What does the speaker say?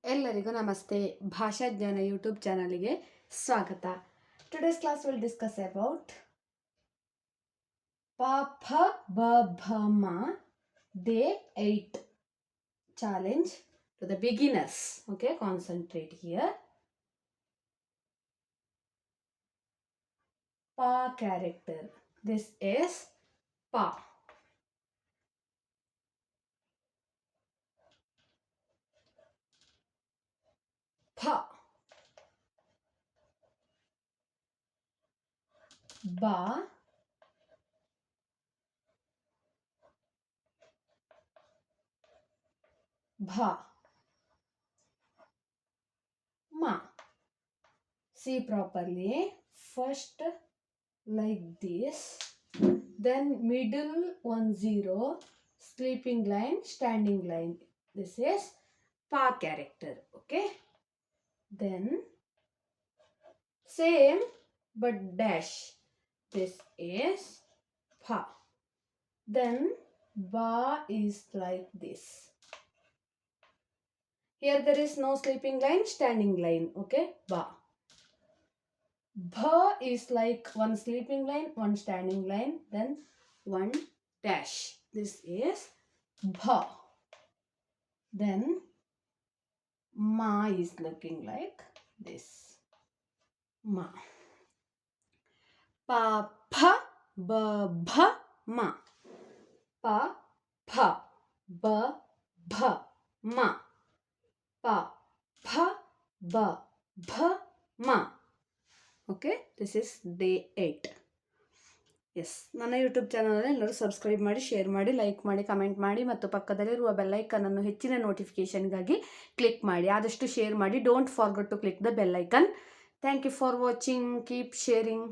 ಎಲ್ಲರಿಗೂ ನಮಸ್ತೆ. ಭಾಷಾ ಜ್ಞಾನ ಯೂಟ್ಯೂಬ್ ಚಾನಲ್ಗೆ ಸ್ವಾಗತ. Today's class will discuss about ಪ ಫ ಬ ಭ ಮ day 8 challenge to the beginners. Okay, concentrate here. Pa character. This is pa. Pa. Ba. Bha. Ma. See properly. First like this, then middle 1 0, sleeping line, standing line. This is pa character. Okay, then same but dash. This is pa. Then ba is like this. Here there is no sleeping line, standing line. Okay, ba. Bha is like one sleeping line, one standing line, then one dash. This is bha. Then ma is looking like this. Ma. Pa pha ba bha ma. Pa pha ba bha ma. Pa pha ba bha ma. Okay, this is day 8. Yes, ನನ್ನ YouTube ಚಾನಲನ್ನು ಎಲ್ಲರೂ subscribe ಮಾಡಿ, share ಮಾಡಿ, like ಮಾಡಿ, comment ಮಾಡಿ ಮತ್ತು ಪಕ್ಕದಲ್ಲಿರುವ ಬೆಲ್ಲೈಕನನ್ನು ಹೆಚ್ಚಿನ ನೋಟಿಫಿಕೇಷನ್ಗಾಗಿ ಕ್ಲಿಕ್ ಮಾಡಿ. ಆದಷ್ಟು ಶೇರ್ ಮಾಡಿ. Don't forget to click the bell icon. Thank you for watching. Keep sharing.